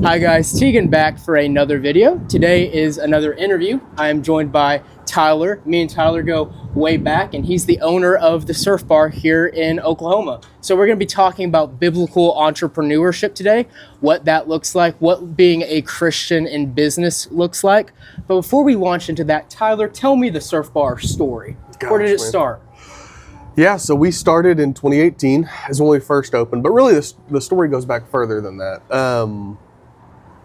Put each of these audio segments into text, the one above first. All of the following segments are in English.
Hi guys, Tegan back for another video. Today is another interview. I am joined by Tyler. Me and Tyler go way back, and he's the owner of the surf bar here in Oklahoma. So we're going to be talking about biblical entrepreneurship today, what that looks like, what being a Christian in business looks like. But before we launch into that, Tyler, tell me the surf bar story. Where did it start? Yeah, so we started in 2018 is when we first opened, but really the story goes back further than that.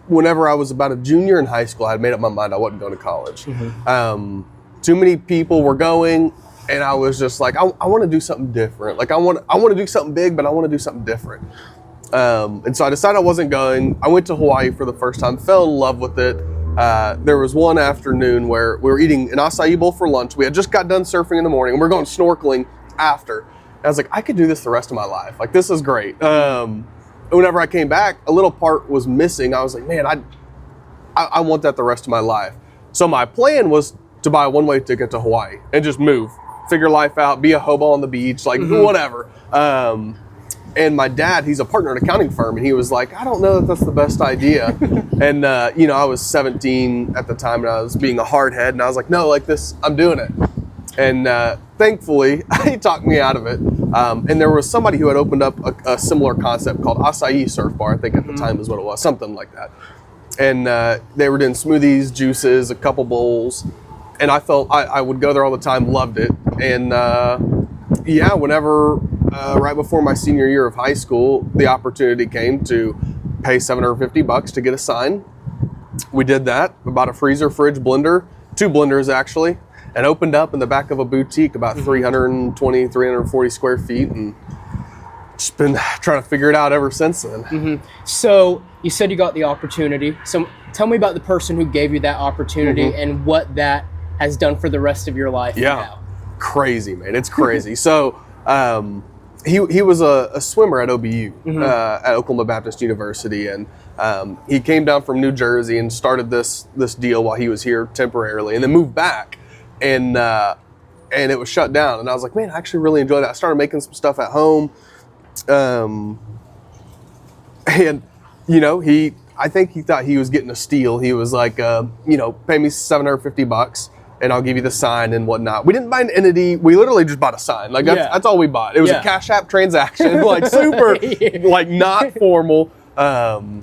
Whenever I was about a junior in high school, I had made up my mind I wasn't going to college. Too many people were going, and I was just like, I want to do something different. Like I want to do something big, but I want to do something different. And so I decided I wasn't going. I went to Hawaii for the first time, fell in love with it. There was one afternoon where we were eating an acai bowl for lunch. We had just got done surfing in the morning, and we we're going snorkeling after. And I was like, I could do this the rest of my life. Like, this is great. Whenever I came back, a little part was missing. I was like, man, I want that the rest of my life. So my plan was to buy a one-way ticket to Hawaii and just move, figure life out, be a hobo on the beach, like whatever. And my dad, he's a partner at an accounting firm, and he was like, I don't know if that's the best idea. And, I was 17 at the time, and I was being a hard head, and I was like, no, like this, I'm doing it. And thankfully, he talked me out of it. And there was somebody who had opened up a similar concept called acai surf bar, I think at the time is what it was, something like that. And they were doing smoothies, juices, a couple bowls. And I felt I would go there all the time, loved it. And whenever, right before my senior year of high school, the opportunity came to pay $750 to get a sign. We did that, about a freezer, fridge, blender, 2 blenders actually. And opened up in the back of a boutique about 320, 340 square feet, and just been trying to figure it out ever since then. So you said you got the opportunity. So tell me about the person who gave you that opportunity and what that has done for the rest of your life now. Crazy, man. It's crazy. So he was a swimmer at OBU, at Oklahoma Baptist University, and he came down from New Jersey and started this deal while he was here temporarily, and then moved back. And it was shut down, and I was like, man, I actually really enjoyed it. I started making some stuff at home, and I think he thought he was getting a steal. He was like, pay me $750 and I'll give you the sign and whatnot. We didn't buy an entity. We literally just bought a sign. Like that's all we bought. It was a Cash App transaction, like super, like not formal. About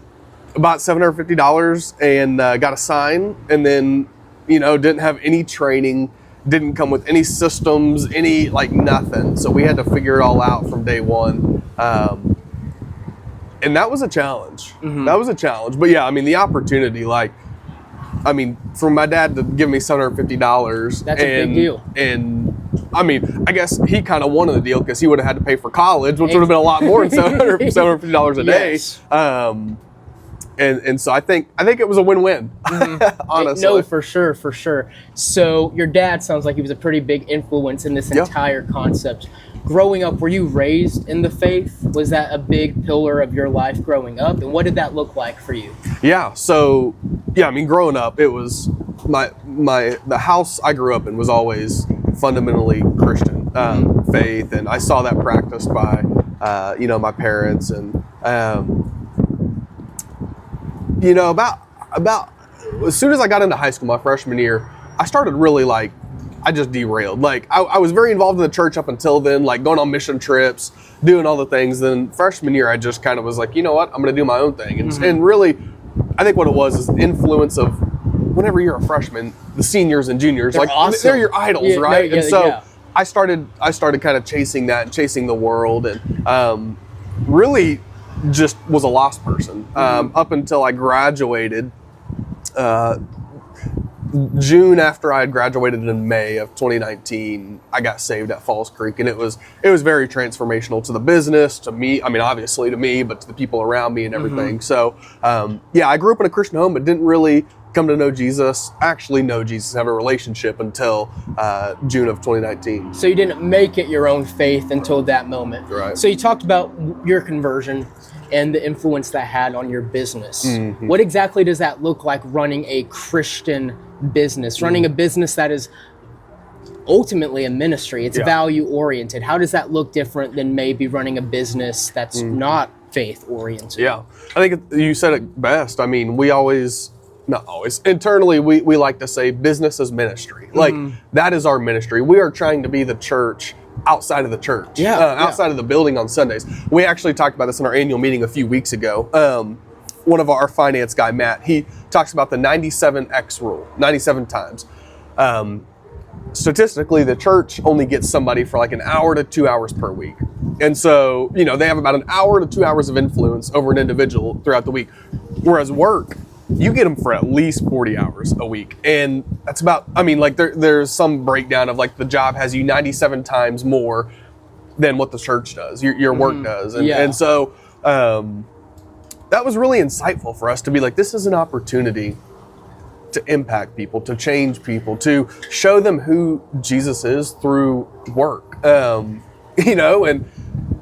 $750 and got a sign, and then didn't have any training, didn't come with any systems, any nothing. So we had to figure it all out from day one. And that was a challenge. That was a challenge. But yeah, I mean, the opportunity, for my dad to give me $750. That's a big deal. And I mean, I guess he kind of wanted the deal because he would have had to pay for college, which would have been a lot more than $750 a day. Yes. And so I think it was a win-win, honestly. No, for sure. So your dad sounds like he was a pretty big influence in this entire concept. Growing up, were you raised in the faith? Was that a big pillar of your life growing up? And what did that look like for you? Yeah, so, growing up, it was the house I grew up in was always fundamentally Christian faith, and I saw that practiced by, my parents, and about as soon as I got into high school, my freshman year, I started really I just derailed. I was very involved in the church up until then, going on mission trips, doing all the things. Then freshman year, I just kind of was like, you know what, I'm going to do my own thing. And really, I think what it was is the influence of whenever you're a freshman, the seniors and juniors, they're awesome. They're your idols, right? I started kind of chasing that and chasing the world, and really just was a lost person up until I graduated. June after I had graduated in May of 2019, I got saved at Falls Creek, and it was very transformational to the business, to me. I mean, obviously to me, but to the people around me and everything. So, I grew up in a Christian home, but didn't really come to know Jesus, have a relationship until June of 2019. So you didn't make it your own faith until that moment. Right. So you talked about your conversion and the influence that had on your business. What exactly does that look like, running a Christian business, running a business that is ultimately a ministry? It's value oriented. How does that look different than maybe running a business that's not faith oriented. Yeah, I think you said it best. I mean, we always, not always, internally we like to say business is ministry. Like that is our ministry. We are trying to be the church outside of the church, outside of the building on Sundays. We actually talked about this in our annual meeting a few weeks ago. One of our finance guy, Matt, he talks about the 97X rule, 97 times. Statistically, the church only gets somebody for like an hour to 2 hours per week. And so, you know, they have about an hour to 2 hours of influence over an individual throughout the week. Whereas work, you get them for at least 40 hours a week. And that's about, I mean, like there's some breakdown of like the job has you 97 times more than what the church does, your work does. And so that was really insightful for us to be like, this is an opportunity to impact people, to change people, to show them who Jesus is through work. You know, and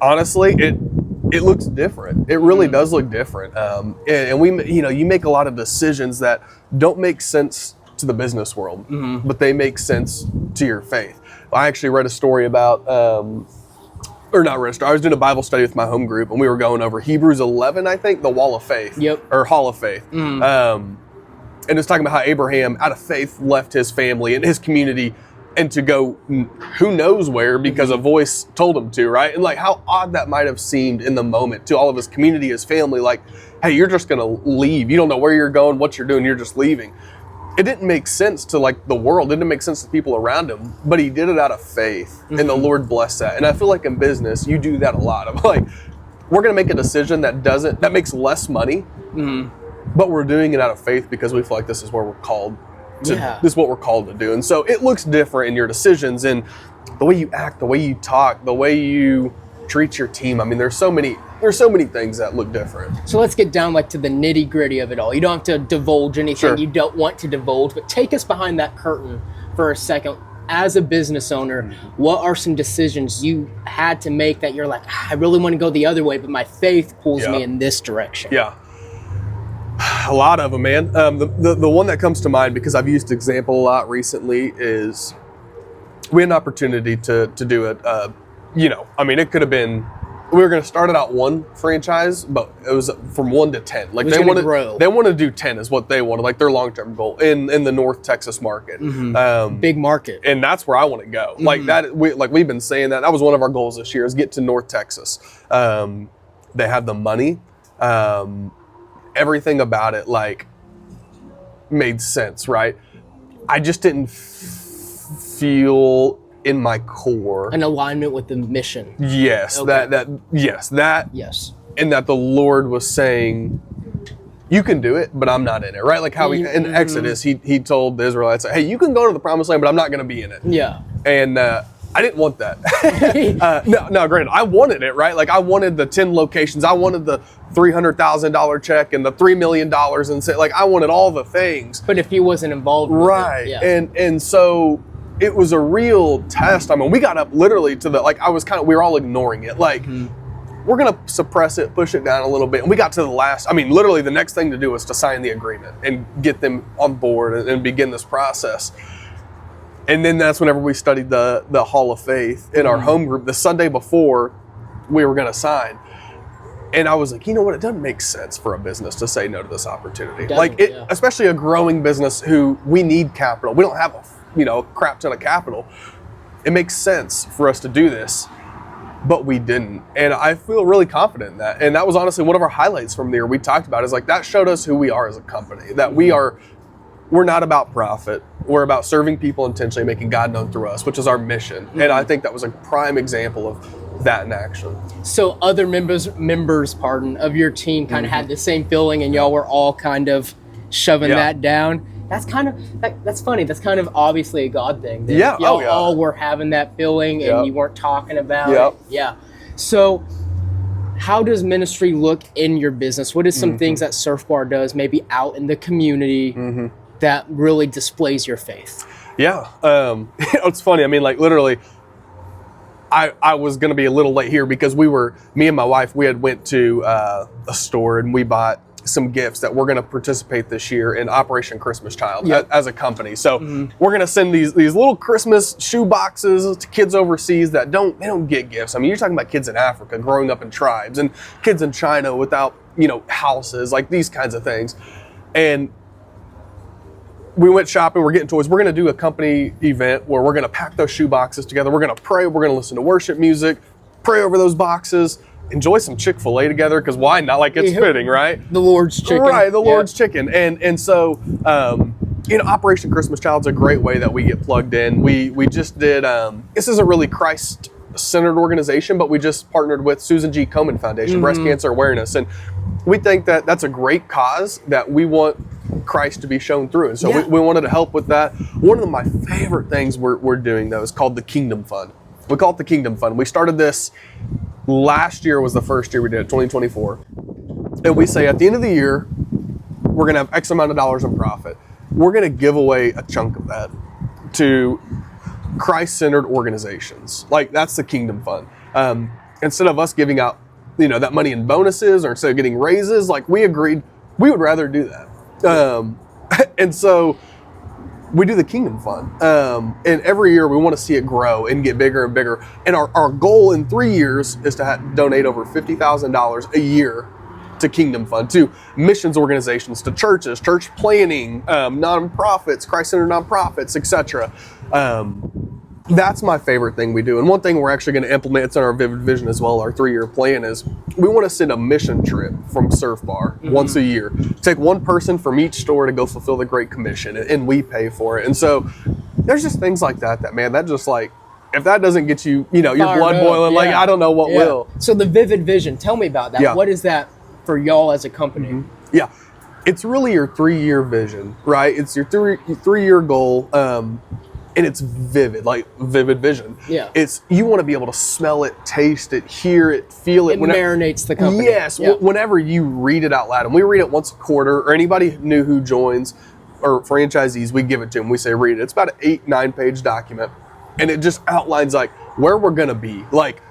honestly, it looks different. It really does look different. And we, you know, you make a lot of decisions that don't make sense to the business world, but they make sense to your faith. I actually read a story about, or not read a story, I was doing a Bible study with my home group and we were going over Hebrews 11, I think, the Wall of Faith. Or Hall of Faith. And it's talking about how Abraham, out of faith, left his family and his community and to go who knows where because a voice told him to, right? And like how odd that might have seemed in the moment to all of his community, his family, like, hey, you're just gonna leave. You don't know where you're going, what you're doing, you're just leaving. It didn't make sense to like the world, it didn't make sense to people around him, but he did it out of faith and the Lord blessed that. And I feel like in business, you do that a lot of like, we're gonna make a decision that makes less money, but we're doing it out of faith because we feel like this is where we're called to, this is what we're called to do. And so it looks different in your decisions and the way you act, the way you talk, the way you treat your team. I mean, there's so many things that look different. So let's get down like to the nitty gritty of it all. You don't have to divulge anything you don't want to divulge, but take us behind that curtain for a second. As a business owner, what are some decisions you had to make that you're like, I really want to go the other way, but my faith pulls me in this direction? Yeah. A lot of them, man. The one that comes to mind, because I've used example a lot recently, is we had an opportunity to do it. You know, I mean, it could have been, we were going to start it out one franchise, but it was from 1 to 10. Like they want to do 10 is what they wanted, like their long-term goal in the North Texas market. Big market. And that's where I want to go. Like that, we've been saying that was one of our goals this year, is get to North Texas. They have the money. Everything about it like made sense, right? I just didn't feel in my core an alignment with the mission. Yes, Okay. yes, and that the Lord was saying, you can do it, but I'm not in it, right? Like how in Exodus, he told the Israelites, hey, you can go to the promised land, but I'm not going to be in it. Yeah. And I didn't want that. No, granted, I wanted it, right? Like I wanted the 10 locations. I wanted the $300,000 check and the $3 million and say, like, I wanted all the things. But if he wasn't involved with right. it, And so it was a real test. I mean, we got up literally to we were all ignoring it. Like, we're going to suppress it, push it down a little bit. And we got to the last, I mean, literally the next thing to do was to sign the agreement and get them on board and begin this process. And then that's whenever we studied the Hall of Faith in our home group the Sunday before we were going to sign. And I was like, you know what? It doesn't make sense for a business to say no to this opportunity. Especially a growing business who we need capital. We don't have a crap ton of capital. It makes sense for us to do this, but we didn't. And I feel really confident in that. And that was honestly one of our highlights from the year. We talked about is like that showed us who we are as a company, that we're not about profit. We're about serving people intentionally, making God known through us, which is our mission. And I think that was a prime example of that in action. So other members, of your team kind of had the same feeling, and y'all were all kind of shoving that down. That's kind of, that's funny. That's kind of obviously a God thing. That y'all all were having that feeling and you weren't talking about it. Yeah. So how does ministry look in your business? What is some things that Surf Bar does maybe out in the community that really displays your faith? Yeah. It's funny. I mean, like literally, I was going to be a little late here because me and my wife, we had went to a store and we bought some gifts that we're going to participate this year in Operation Christmas Child as a company. So we're going to send these little Christmas shoe boxes to kids overseas that they don't get gifts. I mean, you're talking about kids in Africa growing up in tribes, and kids in China without, houses, like these kinds of things. And we went shopping, we're getting toys. We're going to do a company event where we're going to pack those shoe boxes together. We're going to pray. We're going to listen to worship music, pray over those boxes, enjoy some Chick-fil-A together, because why not? Like, it's fitting, right? The Lord's chicken. Right, the Lord's chicken. And so, Operation Christmas Child's a great way that we get plugged in. We just did, this isn't really Christ-centered organization, but we just partnered with Susan G. Komen Foundation, Breast Cancer Awareness. And we think that that's a great cause that we want Christ to be shown through. And so we wanted to help with that. One of my favorite things we're doing, though, is called the Kingdom Fund. We call it the Kingdom Fund. We started this last year, was the first year we did it, 2024. And we say at the end of the year, we're going to have X amount of dollars in profit. We're going to give away a chunk of that to Christ-centered organizations. Like, that's the Kingdom Fund. Instead of us giving out, that money in bonuses, or instead of getting raises, like, we agreed we would rather do that. And so we do the Kingdom Fund. And every year we want to see it grow and get bigger and bigger. And our goal in 3 years is to donate over $50,000 a year to Kingdom Fund, to missions organizations, to churches, church planning, nonprofits, Christ-centered nonprofits, etc. That's my favorite thing we do. And one thing we're actually going to implement, it's in our Vivid Vision as well, our 3-year plan, is we want to send a mission trip from Surf Bar once a year. Take one person from each store to go fulfill the Great Commission, and we pay for it. And so there's just things like that, man, that just, like, if that doesn't get you, your blood boiling, like, I don't know what will. So the Vivid Vision, tell me about that. Yeah. What is that for y'all as a company? Yeah, it's really your 3-year vision, right? It's your 3-year goal. And it's vivid, like Vivid Vision. Yeah. It's, you want to be able to smell it, taste it, hear it, feel it. It marinates the company. Yes. Yeah. Whenever you read it out loud, and we read it once a quarter, or anybody new who joins, or franchisees, we give it to them. We say, read it. It's about an 8-9 page document. And it just outlines, like, where we're going to be. Like,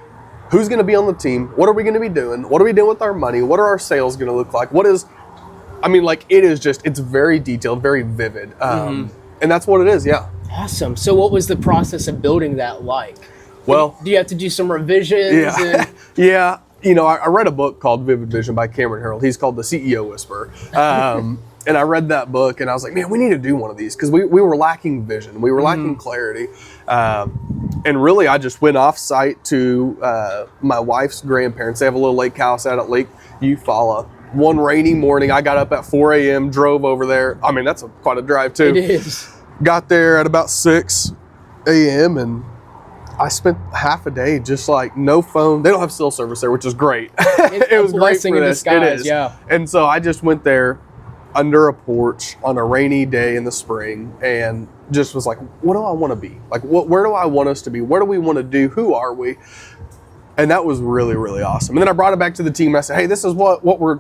who's going to be on the team? What are we going to be doing? What are we doing with our money? What are our sales going to look like? It is just, it's very detailed, very vivid. And that's what it is, yeah. Awesome. So what was the process of building that like? Well, do you have to do some revisions? Yeah. Yeah. I read a book called Vivid Vision by Cameron Herold. He's called The CEO Whisperer. And I read that book and I was like, man, we need to do one of these, because we were lacking vision. We were lacking clarity. And really, I just went off site to my wife's grandparents. They have a little lake house out at Lake Eufaula. One rainy morning, I got up at 4 a.m., drove over there. I mean, that's quite a drive too. It is. Got there at about 6 a.m. and I spent half a day just like no phone. They don't have cell service there, which is great. It was a blessing in disguise. It is. Yeah. And so I just went there under a porch on a rainy day in the spring and just was like, what do I want to be? Like, where do I want us to be? What do we want to do? Who are we? And that was really, really awesome. And then I brought it back to the team. I said, hey, this is where we're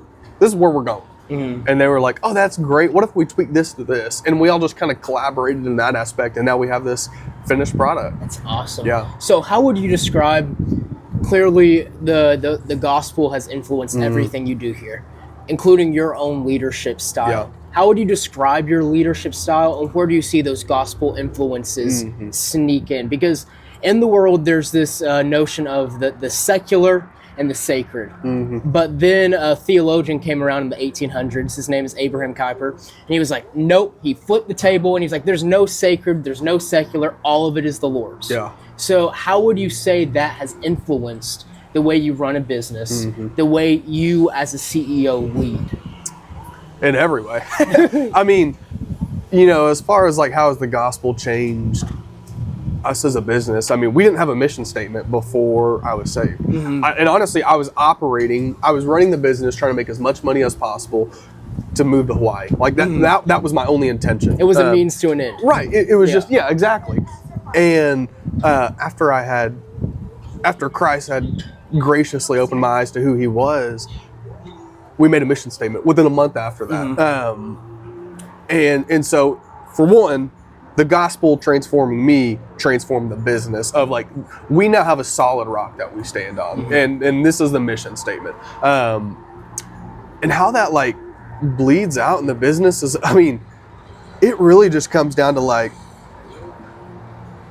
going. And they were like, oh, that's great. What if we tweak this to this? And we all just kind of collaborated in that aspect. And now we have this finished product. That's awesome. Yeah. So how would you describe, clearly the gospel has influenced everything you do here, including your own leadership style. Yeah. How would you describe your leadership style, and where do you see those gospel influences sneak in? Because in the world, there's this notion of the secular and the sacred. But then a theologian came around in the 1800s. His name is Abraham Kuyper. And he was like, nope. He flipped the table and he's like, there's no sacred, there's no secular. All of it is the Lord's. Yeah. So how would you say that has influenced the way you run a business, the way you as a CEO lead? In every way. I mean, as far as like how has the gospel changed us as a business, I mean, we didn't have a mission statement before I was saved. And honestly, I was running the business, trying to make as much money as possible to move to Hawaii. Like that was my only intention. It was a means to an end. Right. It was just, exactly. And after Christ had graciously opened my eyes to who he was, we made a mission statement within a month after that. And so, for one, the gospel transforming me transformed the business of like, we now have a solid rock that we stand on. And this is the mission statement. And how that like bleeds out in the business is, I mean, it really just comes down to like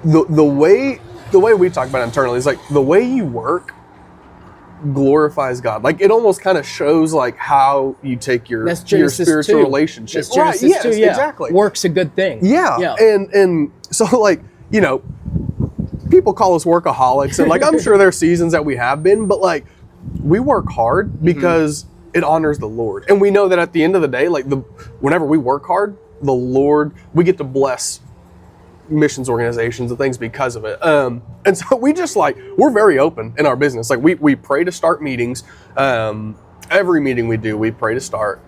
the way we talk about it internally is like the way you work glorifies God. Like it almost kind of shows like how you take your spiritual 2. relationship. That's Genesis right, 2, yes, yeah. exactly. Work's a good thing. Yeah. And so like, you know, people call us workaholics and like I'm sure there's seasons that we have been, but like we work hard because it honors the Lord. And we know that at the end of the day, like whenever we work hard, the Lord, we get to bless missions organizations and things because of it. And so we just like, we're very open in our business. Like we pray to start meetings. Every meeting we do, we pray to start.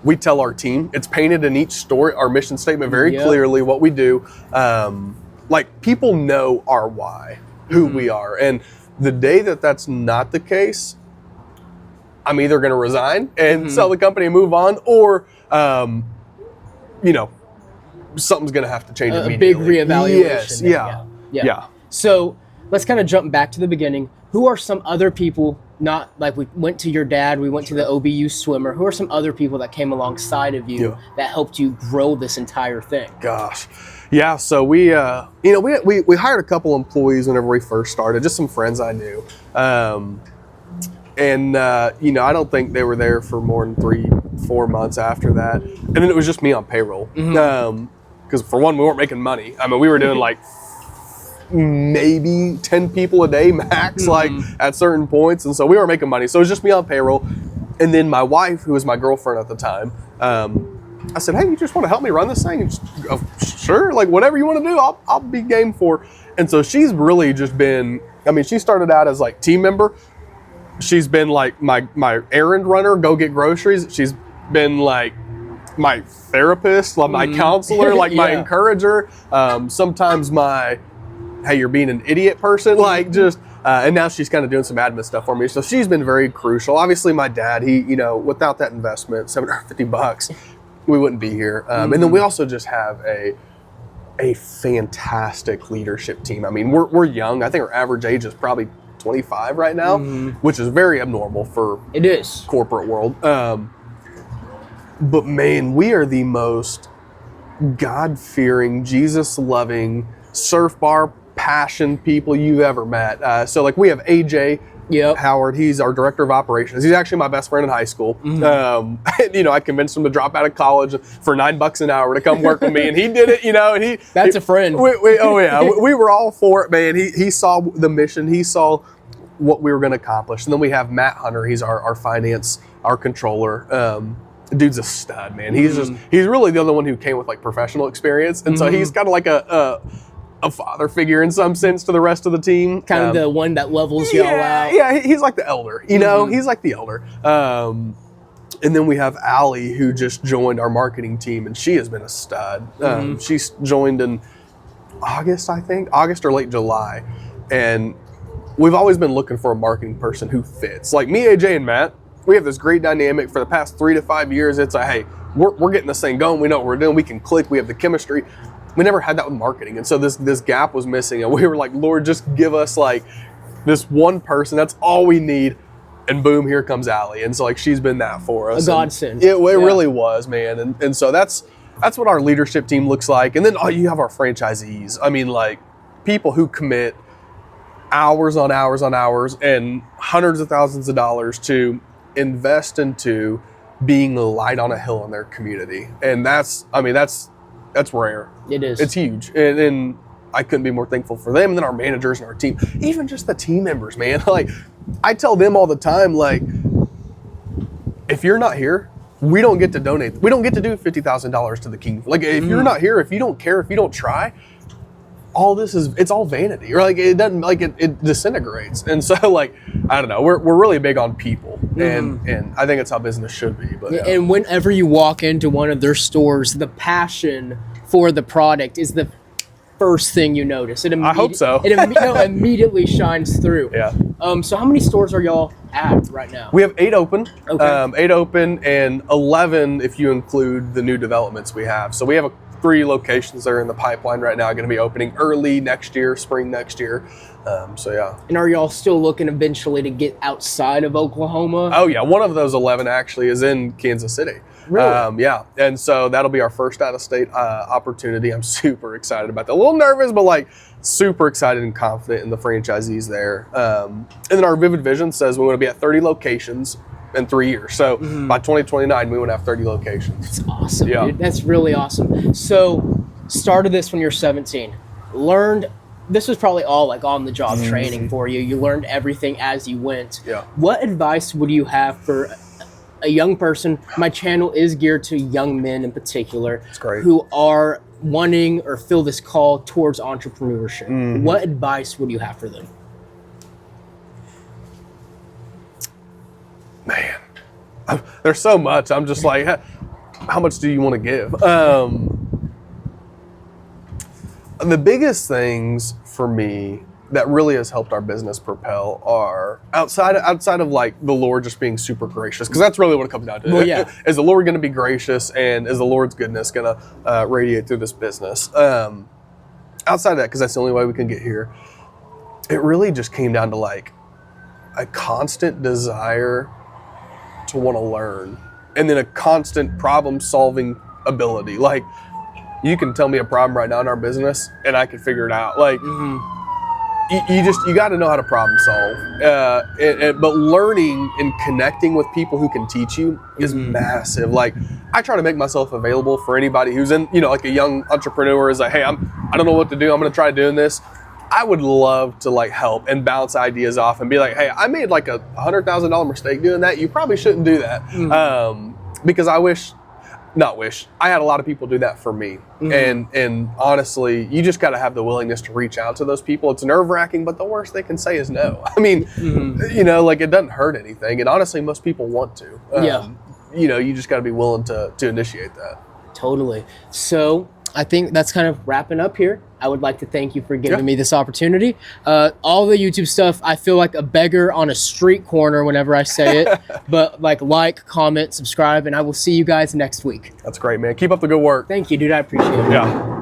We tell our team, it's painted in each story, our mission statement very clearly what we do. Like people know our why, who we are. And the day that that's not the case, I'm either going to resign and sell the company and move on, or, you know, something's going to have to change immediately. A big reevaluation. Yes, yeah. So let's kind of jump back to the beginning. Who are some other people, not like we went to your dad, we went to the OBU swimmer. Who are some other people that came alongside of you that helped you grow this entire thing? Gosh. Yeah, so we hired a couple employees whenever we first started, just some friends I knew. And I don't think they were there for more than 3-4 months after that. And then it was just me on payroll. Because for one, we weren't making money. I mean, we were doing like maybe 10 people a day max, like at certain points. And so we weren't making money. So it was just me on payroll. And then my wife, who was my girlfriend at the time, I said, hey, you just want to help me run this thing? And sure, like whatever you want to do, I'll be game for. And so she's really just been, I mean, she started out as like team member. She's been like my errand runner, go get groceries. She's been like my therapist, like my counselor, like my encourager. Sometimes my, hey, you're being an idiot person, like just, and now she's kind of doing some admin stuff for me. So she's been very crucial. Obviously my dad, he, without that investment, $750, we wouldn't be here. And then we also just have a fantastic leadership team. I mean, we're young. I think our average age is probably 25 right now, which is very abnormal for corporate world. But man, we are the most God-fearing, Jesus-loving, surf bar passion people you've ever met. So like we have AJ Howard. He's our director of operations. He's actually my best friend in high school. I convinced him to drop out of college for $9 an hour to come work with me, and he did it. And that's a friend. We were all for it, man. He saw the mission. He saw what we were going to accomplish. And then we have Matt Hunter. He's our finance, our controller. Dude's a stud, man. He's really the other one who came with like professional experience, and so he's kind of like a father figure in some sense to the rest of the team. Kind of the one that levels y'all out. Yeah, he's like the elder, he's like the elder. And then we have Allie, who just joined our marketing team, and she has been a stud. She's joined in August, I think, August or late July. And we've always been looking for a marketing person who fits. Like me, AJ, and Matt, we have this great dynamic for the past 3 to 5 years. It's a, hey, we're getting this thing going. We know what we're doing. We can click. We have the chemistry. We never had that with marketing. And so this gap was missing. And we were like, Lord, just give us like this one person. That's all we need. And boom, here comes Allie. And so like she's been that for us. A godsend. It really was, man. And so that's what our leadership team looks like. And then you have our franchisees. I mean, like people who commit hours on hours on hours and hundreds of thousands of dollars to invest into being a light on a hill in their community. And that's rare. It is. It's huge. And I couldn't be more thankful for them. And then our managers and our team, even just the team members, man. Like I tell them all the time, like, if you're not here, we don't get to donate. We don't get to do $50,000 to the kingdom. Like if you're not here, if you don't care, if you don't try, all this it's all vanity, or like it doesn't, like it disintegrates. And so like I don't know, we're really big on people, and I think it's how business should be. But and whenever you walk into one of their stores, the passion for the product is the first thing you notice. I hope so. It immediately shines through. Yeah. So how many stores are y'all at right now? We have 8 open. Okay. 8 open and 11 if you include the new developments we have. So we have 3 locations that are in the pipeline right now, going to be opening early next year, spring next year. So yeah. And are y'all still looking eventually to get outside of Oklahoma? Oh yeah, one of those 11 actually is in Kansas City. Really? Yeah, and so that'll be our first out-of-state opportunity. I'm super excited about that. A little nervous, but like super excited and confident in the franchisees there. And then our vivid vision says we want to be at 30 locations in 3 years. So by 2029, we want to have 30 locations. That's awesome, Yeah. dude. That's really awesome. So, started this when you're 17. Learned, this was probably all like on the job training for you. You learned everything as you went. Yeah. What advice would you have for a young person? My channel is geared to young men in particular great. who are wanting or feel this call towards entrepreneurship. What advice would you have for them? Man, there's so much. I'm just like, how much do you want to give? The biggest things for me that really has helped our business propel are outside of like the Lord just being super gracious, because that's really what it comes down to. Well, yeah. Is the Lord going to be gracious, and is the Lord's goodness going to radiate through this business? Outside of that, because that's the only way we can get here, it really just came down to like a constant desire to want to learn, and then a constant problem solving ability. Like, you can tell me a problem right now in our business and I can figure it out. Like, you got to know how to problem solve. But learning and connecting with people who can teach you is massive. Like, I try to make myself available for anybody who's in, like a young entrepreneur is like, hey, I don't know what to do. I'm going to try doing this. I would love to like help and bounce ideas off and be like, hey, I made like a $100,000 mistake doing that. You probably shouldn't do that. Because I had a lot of people do that for me. And honestly, you just got to have the willingness to reach out to those people. It's nerve-wracking, but the worst they can say is no. I mean, like, it doesn't hurt anything. And honestly, most people want to. You just got to be willing to initiate that. Totally. So I think that's kind of wrapping up here. I would like to thank you for giving me this opportunity. All the YouTube stuff, I feel like a beggar on a street corner whenever I say it. But like, comment, subscribe, and I will see you guys next week. That's great, man. Keep up the good work. Thank you, dude. I appreciate it. Yeah.